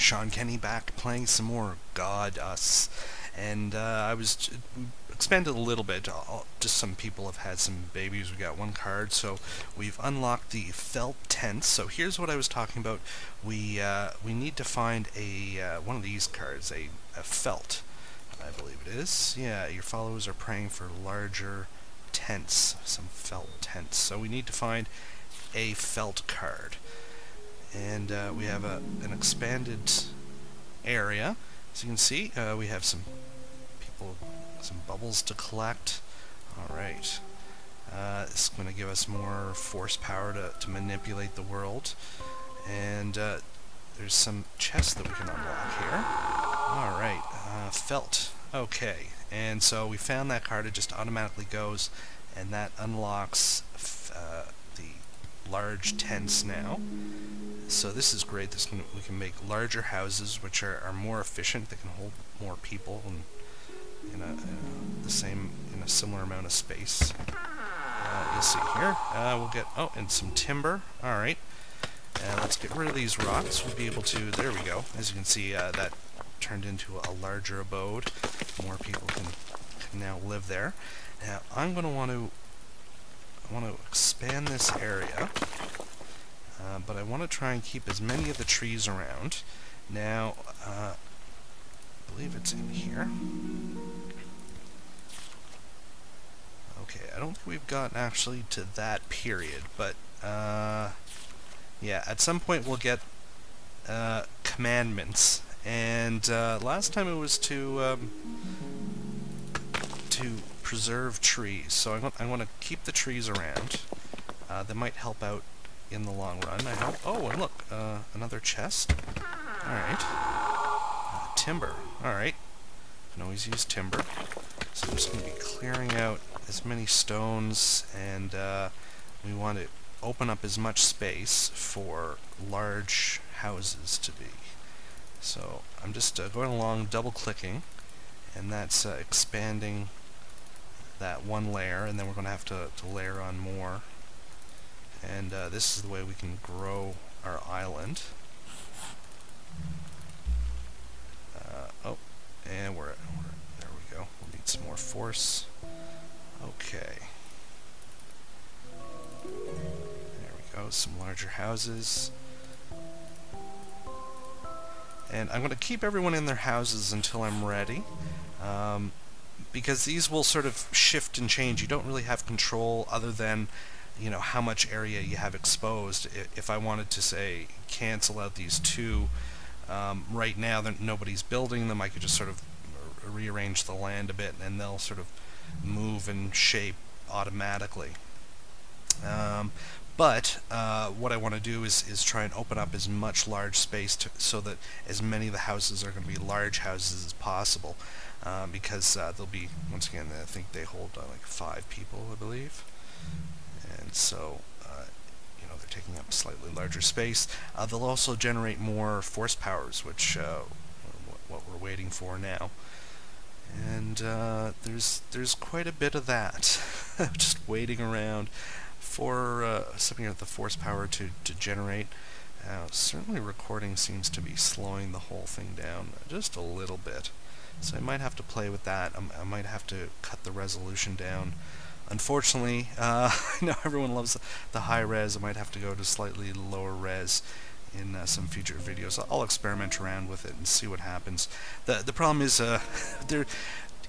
Shawn Kenney, back playing some more GODUS, and I was expanded a little bit. Just some people have had some babies. We got one card, so we've unlocked the felt tents. So here's what I was talking about. We need to find a one of these cards, a felt, I believe it is. Yeah, your followers are praying for larger tents, some felt tents. So we need to find a felt card. And we have an expanded area. As you can see, we have some people, some bubbles to collect. Alright. It's going to give us more force power to manipulate the world. And there's some chests that we can unlock here. Alright, felt. Okay, and so we found that card. It just automatically goes, and that unlocks the large tents now. So this is great. We can make larger houses, which are more efficient. They can hold more people in a similar amount of space. You'll see here. We'll get and some timber. All right. Let's get rid of these rocks. We'll be able to. There we go. As you can see, that turned into a larger abode. More people can now live there. Now I'm going to want to expand this area. But I want to try and keep as many of the trees around. Now, I believe it's in here. Okay, I don't think we've gotten actually to that period, but yeah, at some point we'll get commandments. And last time it was to preserve trees. So I want to keep the trees around. That might help out in the long run, I hope. Oh, and look, another chest. Alright. Timber. Alright. Can always use timber. So I'm just going to be clearing out as many stones, and we want to open up as much space for large houses to be. So I'm just going along, double-clicking, and that's expanding that one layer, and then we're going to have to layer on more. And this is the way we can grow our island. And there we go. We'll need some more force. Okay. There we go. Some larger houses. And I'm going to keep everyone in their houses until I'm ready. Because these will sort of shift and change. You don't really have control other than how much area you have exposed. If I wanted to say cancel out these two, right now nobody's building them, I could just sort of rearrange the land a bit and they'll sort of move and shape automatically. But what I want to do is try and open up as much large space so that as many of the houses are going to be large houses as possible, because they'll be, once again, I think they hold like 5 people, I believe. And so, they're taking up slightly larger space. They'll also generate more force powers, which what we're waiting for now. And there's quite a bit of that, just waiting around for something like the force power to generate. Certainly, recording seems to be slowing the whole thing down just a little bit, so I might have to play with that. I might have to cut the resolution down. Unfortunately, I know everyone loves the high res. I might have to go to slightly lower res in some future videos. I'll experiment around with it and see what happens. The problem is,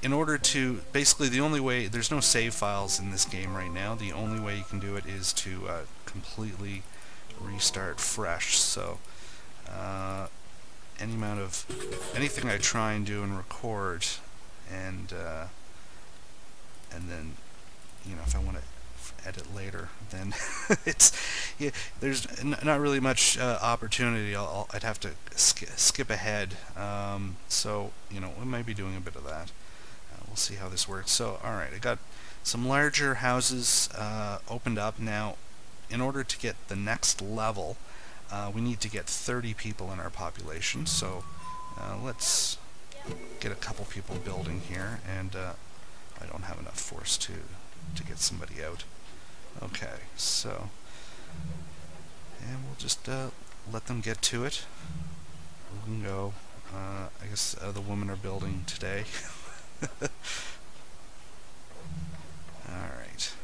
in order to, basically the only way, there's no save files in this game right now. The only way you can do it is to completely restart fresh. So anything I try and do and record, and then if I want to edit later, then there's not really much opportunity. I'd have to skip ahead. So we might be doing a bit of that. We'll see how this works. So alright, I got some larger houses opened up. Now, in order to get the next level, we need to get 30 people in our population. So let's get a couple people building here, and I don't have enough force to get somebody out. Okay, so, and we'll just let them get to it. we can go. I guess the women are building today. Alright.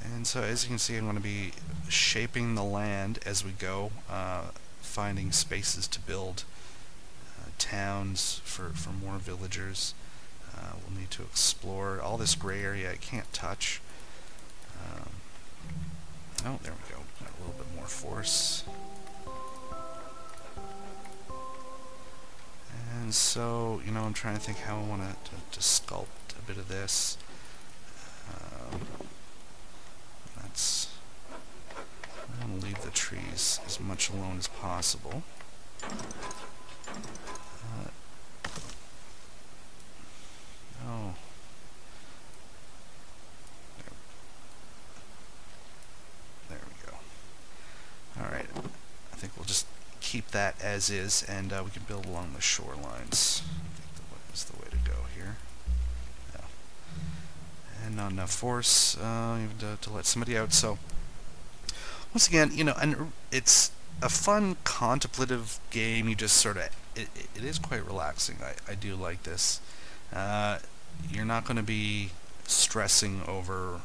And so as you can see, I'm going to be shaping the land as we go, finding spaces to build towns for more villagers. We'll need to explore all this gray area I can't touch. Oh, there we go. Got a little bit more force. And so, you know, I'm trying to think how I want to sculpt a bit of this. I want to leave the trees as much alone as possible. Oh. There we go. Alright. I think we'll just keep that as is, and we can build along the shorelines. I think that is the way to go here. Yeah. And not enough force even to let somebody out, so once again, you know, and it's a fun contemplative game. You just sort of, it is quite relaxing. I do like this. You're not going to be stressing over,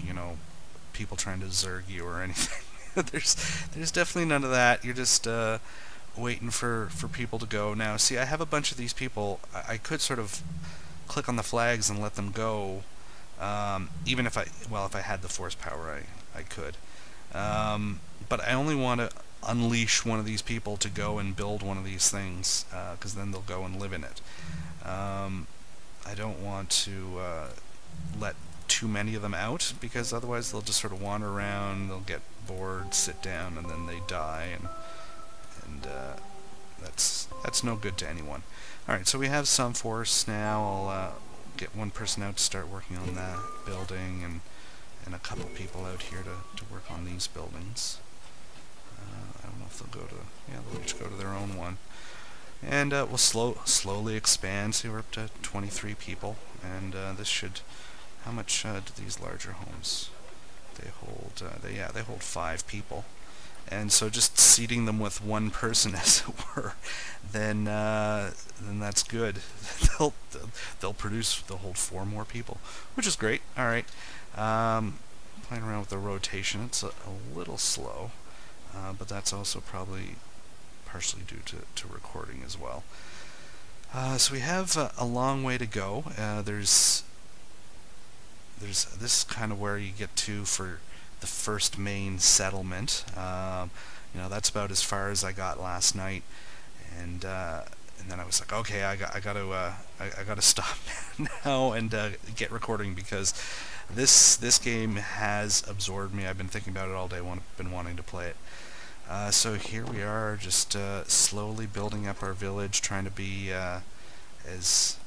you know, people trying to zerg you or anything. There's definitely none of that. You're just waiting for people to go. Now, see, I have a bunch of these people. I could sort of click on the flags and let them go, even if I had the force power, I could. But I only want to unleash one of these people to go and build one of these things, because then they'll go and live in it. I don't want to let too many of them out, because otherwise they'll just sort of wander around, they'll get bored, sit down, and then they die, and that's no good to anyone. Alright, so we have some force now. I'll get one person out to start working on that building, and a couple people out here to work on these buildings. I don't know if they'll go to, yeah, they'll each go to their own one. And we'll slowly expand. See, we're up to 23 people, and this should, how much do these larger homes? They hold, they hold 5 people. And so just seating them with one person, as it were, then that's good. they'll hold 4 more people, which is great. All right. Playing around with the rotation, it's a little slow, but that's also probably partially due to recording as well. So we have a long way to go. There's this kind of where you get to for the first main settlement. You know, that's about as far as I got last night, and then I was like, okay, I gotta stop now and get recording, because this game has absorbed me. I've been thinking about it all day. Been wanting to play it. So here we are, just slowly building up our village, trying to be as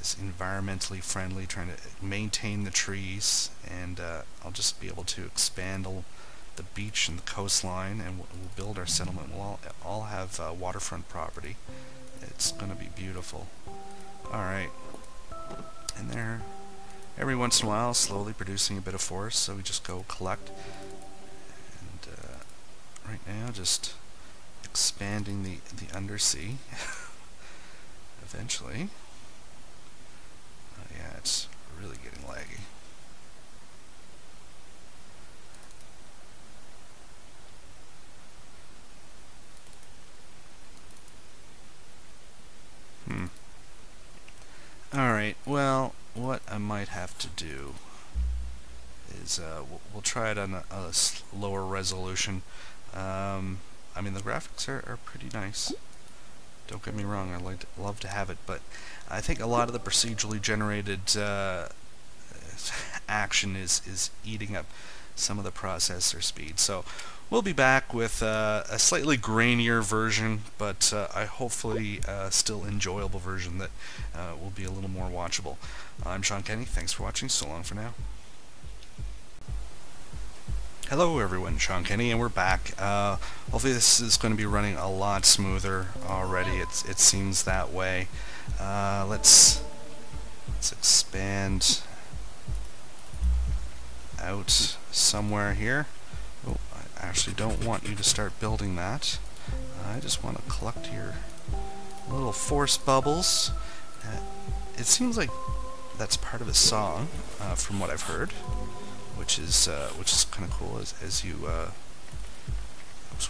environmentally friendly, trying to maintain the trees, and I'll just be able to expand the beach and the coastline, and we'll build our settlement. We'll all have waterfront property. It's going to be beautiful. Alright, and there, every once in a while, slowly producing a bit of force, so we just go collect. And right now, just expanding the undersea. Eventually. Yeah, it's really getting laggy. Alright, well, what I might have to do is we'll try it on a lower resolution. I mean, the graphics are pretty nice. Don't get me wrong, I'd love to have it, but I think a lot of the procedurally generated action is eating up some of the processor speed. So we'll be back with a slightly grainier version, but I hopefully still enjoyable version that will be a little more watchable. I'm Shawn Kenney. Thanks for watching. So long for now. Hello everyone, Shawn Kenney, and we're back. Hopefully this is going to be running a lot smoother already. It seems that way. Let's expand out somewhere here. Oh, I actually don't want you to start building that. I just want to collect your little force bubbles. It seems like that's part of a song, from what I've heard, which is kind of cool. As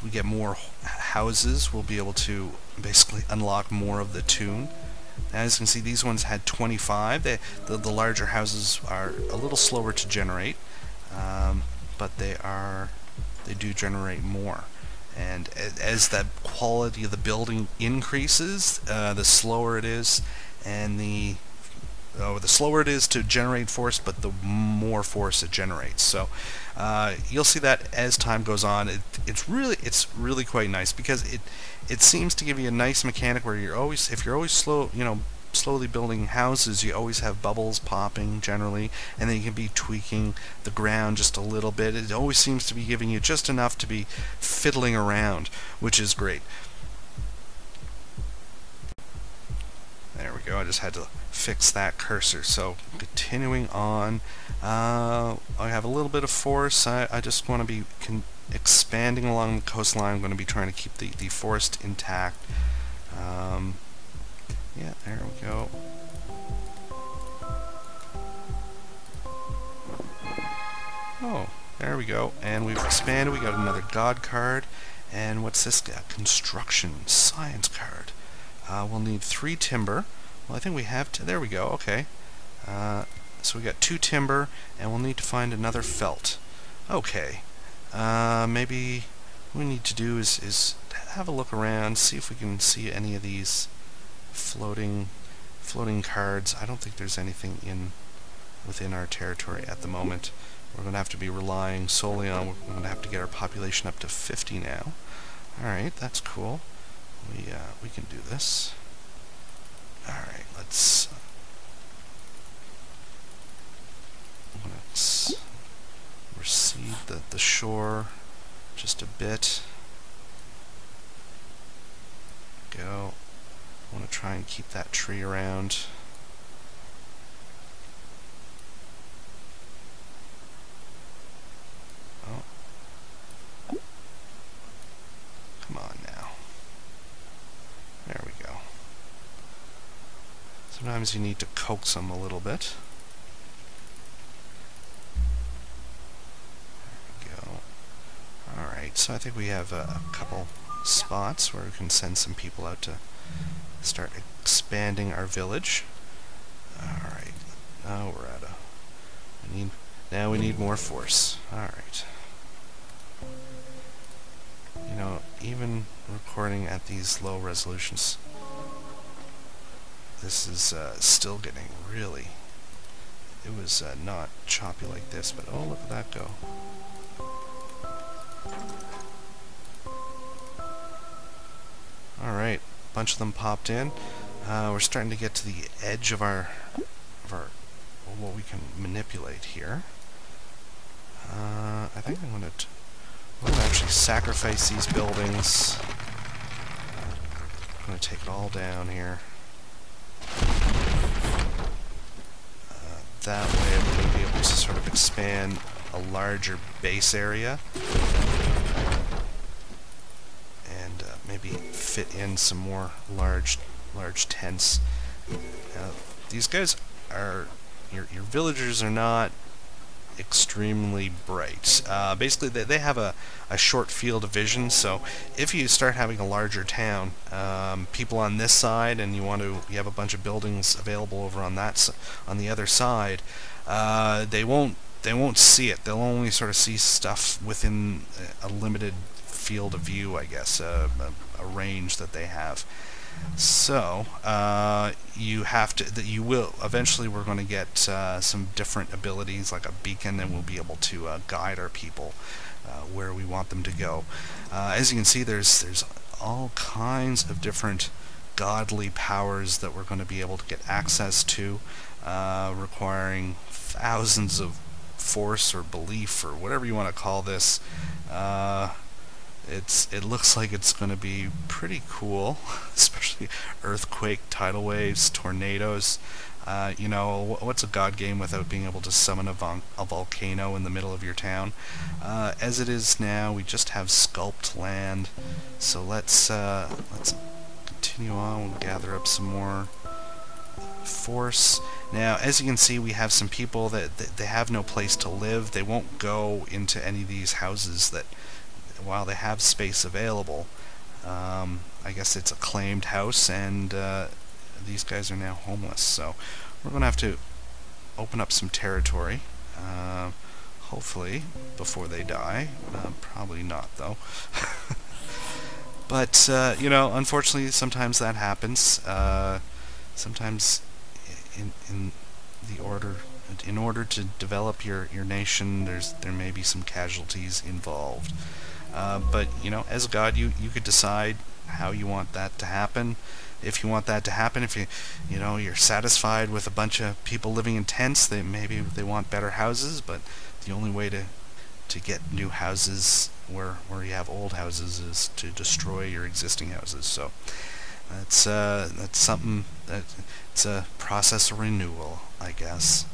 we get more houses, we'll be able to basically unlock more of the tune. As you can see, these ones had 25. The larger houses are a little slower to generate, but they do generate more. And as the quality of the building increases, the slower it is, and the slower it is to generate force, but the more force it generates. So you'll see that as time goes on. It's really quite nice, because it seems to give you a nice mechanic where if you're always slowly building houses, you always have bubbles popping generally, and then you can be tweaking the ground just a little bit. It always seems to be giving you just enough to be fiddling around, which is great. There we go. I just had to fix that cursor. So continuing on, I have a little bit of force. I just want to be expanding along the coastline. I'm going to be trying to keep the forest intact. Yeah, there we go. Oh, there we go. And we've expanded. We got another God card. And what's this? A construction science card. We'll need 3 timber. Well, I think we have there we go. Okay. So we got 2 timber, and we'll need to find another felt. Okay. Maybe what we need to do is have a look around, see if we can see any of these floating cards. I don't think there's anything within our territory at the moment. We're going to have to be relying solely on. We're going to have to get our population up to 50 now. All right, that's cool. We can do this. All right, let's recede the shore just a bit. Go. I want to try and keep that tree around. Oh. Come on now. There we go. Sometimes you need to coax them a little bit. There we go. Alright, so I think we have a couple spots where we can send some people out to start expanding our village. Alright, now we're at now we need more force. Alright. You know, even recording at these low resolutions, this is still getting really... It was not choppy like this, but oh, look at that go. Alright, a bunch of them popped in. We're starting to get to the edge of our what we can manipulate here. I think I'm going to actually sacrifice these buildings. I'm going to take it all down here. That way I'm going to be able to sort of expand a larger base area. And maybe fit in some more large tents. These guys are... Your villagers are not extremely bright. Basically, they have a short field of vision, so if you start having a larger town, people on this side, and you have a bunch of buildings available over on the other side, they won't see it. They'll only sort of see stuff within a limited field of view, I guess, a range that they have. So you will eventually. We're going to get some different abilities, like a beacon, and we'll be able to guide our people where we want them to go. As you can see, there's all kinds of different godly powers that we're going to be able to get access to, requiring thousands of force or belief or whatever you want to call this. It looks like it's going to be pretty cool, especially earthquake, tidal waves, tornadoes. You know, what's a god game without being able to summon a volcano in the middle of your town? As it is now, we just have sculpt land. So let's continue on. We'll gather up some more force. Now, as you can see, we have some people that they have no place to live. They won't go into any of these houses that, while they have space available. I guess it's a claimed house, and these guys are now homeless. So we're going to have to open up some territory, hopefully, before they die. Probably not, though. But, you know, unfortunately, sometimes that happens. Sometimes in order to develop your nation, there may be some casualties involved. But you know, as a god, you could decide how you want that to happen. If you want that to happen, if you know you're satisfied with a bunch of people living in tents, maybe they want better houses. But the only way to get new houses where you have old houses is to destroy your existing houses. So that's something that it's a process of renewal, I guess.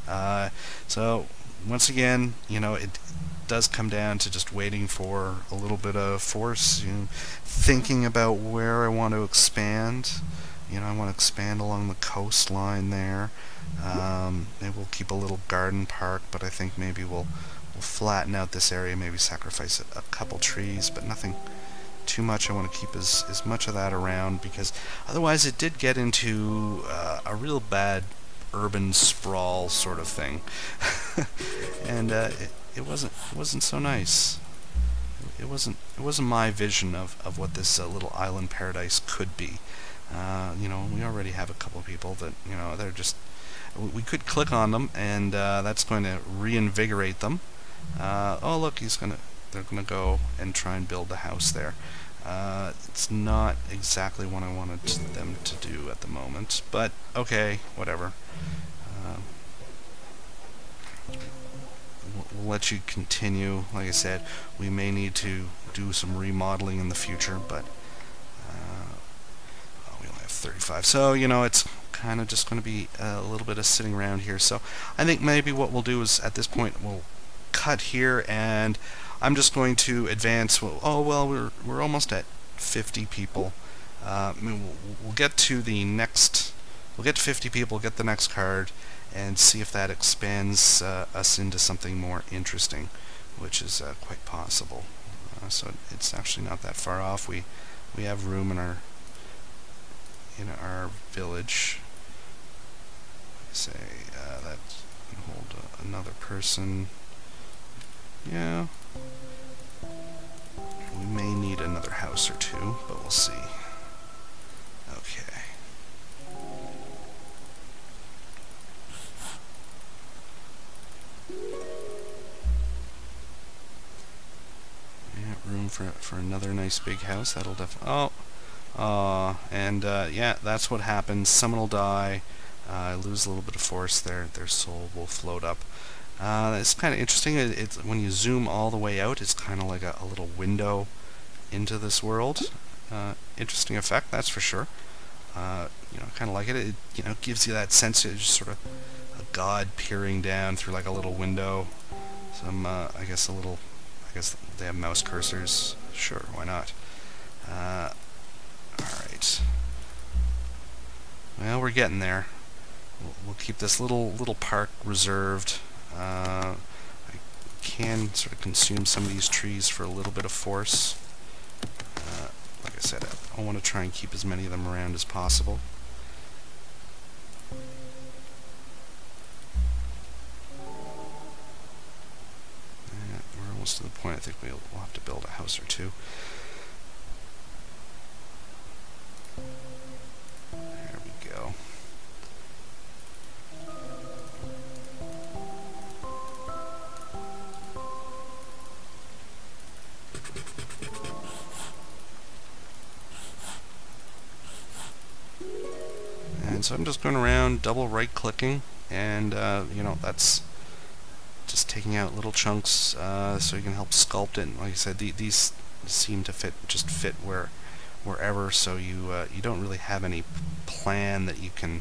So once again, you know, it does come down to just waiting for a little bit of force, you know, thinking about where I want to expand. You know, I want to expand along the coastline there. Maybe we'll keep a little garden park, but I think maybe we'll flatten out this area, maybe sacrifice a couple trees, but nothing too much. I want to keep as much of that around, because otherwise it did get into a real bad urban sprawl sort of thing. And it wasn't so nice. It wasn't my vision of what this little island paradise could be. You know, we already have a couple of people that, you know, they're just, we could click on them, and that's going to reinvigorate them. Oh look, they're gonna go and try and build a house there. It's not exactly what I wanted them to do at the moment, but okay, whatever. We'll let you continue. Like I said, we may need to do some remodeling in the future, but we only have 35, so you know, it's kind of just going to be a little bit of sitting around here. So I think maybe what we'll do is, at this point, we'll cut here, and I'm just going to advance. Oh well, we're almost at 50 people. I mean, we'll get to the next. We'll get to 50 people. Get the next card, and see if that expands us into something more interesting, which is quite possible. So it's actually not that far off. We have room in our village. Say that can hold another person. Yeah. We may need another house or two, but we'll see. Okay. Yeah, room for another nice big house. That'll definitely. Yeah, that's what happens. Someone will die. Lose a little bit of force. Their soul will float up. It's kind of interesting. It's when you zoom all the way out, it's kind of like a little window into this world. Interesting effect, that's for sure. You know, kind of like it. It, you know, gives you that sense of just sort of a god peering down through like a little window. Some, I guess they have mouse cursors. Sure, why not? All right. Well, we're getting there. We'll keep this little park reserved. I can sort of consume some of these trees for a little bit of force. Like I said, I want to try and keep as many of them around as possible. We're almost to the point. I think we'll have to build a house or two. There we go. And so I'm just going around double right clicking, and you know, that's just taking out little chunks so you can help sculpt it. And like I said, these seem to fit wherever, so you don't really have any plan that you can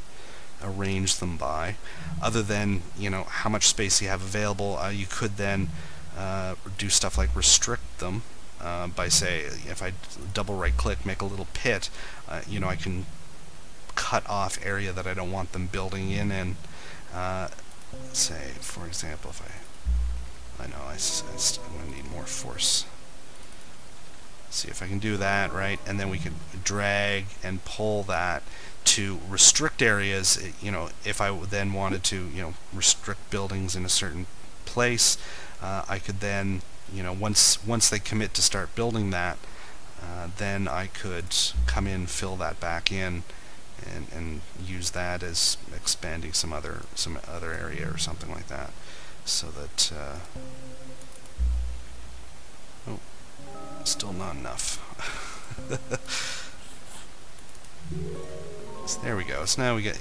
arrange them by, other than, you know, how much space you have available. You could then do stuff like restrict them by, say, if I double right click, make a little pit, you know, I can cut off area that I don't want them building in. Say, for example, if I know I'm going to need more force. See if I can do that, right? And then we can drag and pull that to restrict areas. You know, if I then wanted to, you know, restrict buildings in a certain place, I could then, you know, once they commit to start building that, then I could come in, fill that back in, and use that as expanding some other area or something like that, so that oh, still not enough. So there we go. So now we get.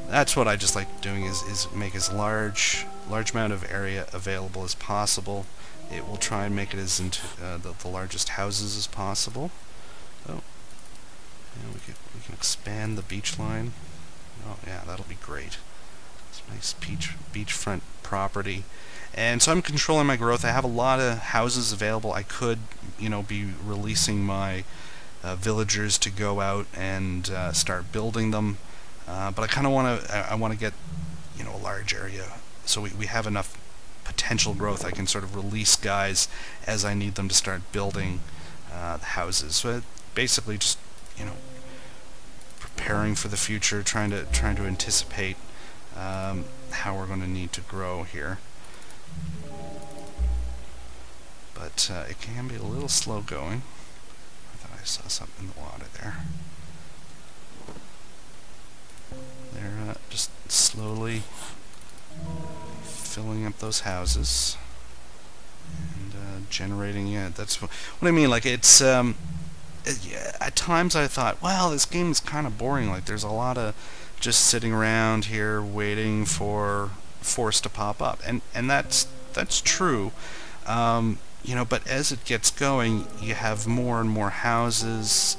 That's what I just like doing, is make as large amount of area available as possible. It will try and make it as into the largest houses as possible. Oh, and we can expand the beach line. Oh yeah, that'll be great. It's a nice beachfront property. And so I'm controlling my growth. I have a lot of houses available. I could, you know, be releasing my villagers to go out and start building them. But I kind of want to get, you know, a large area, so we have enough potential growth. I can sort of release guys as I need them to start building the houses. So basically, just, you know, preparing for the future, trying to anticipate how we're going to need to grow here. But it can be a little slow going. I thought I saw something in the water there. They're just slowly filling up those houses and generating. Yeah, that's what I mean. Like, it's at times I thought, well, this game is kind of boring. Like, there's a lot of just sitting around here waiting for force to pop up, and that's true. You know, but as it gets going, you have more and more houses.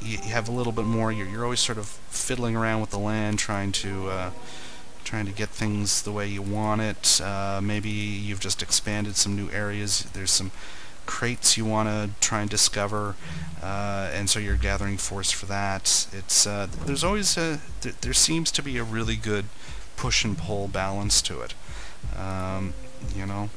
You have a little bit more. You're always sort of fiddling around with the land, trying to get things the way you want it. Maybe you've just expanded some new areas. There's some crates you want to try and discover, and so you're gathering force for that. It's there's always there seems to be a really good push and pull balance to it. You know,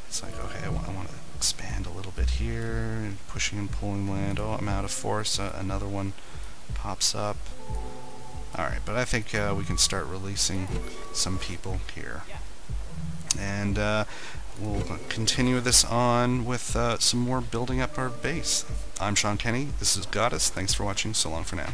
it's like, okay, I want to expand a little bit here, and pushing and pulling land. Oh, I'm out of force. Another one pops up. Alright, but I think we can start releasing some people here. And we'll continue this on with some more building up our base. I'm Shawn Kenney. This is GODUS. Thanks for watching. So long for now.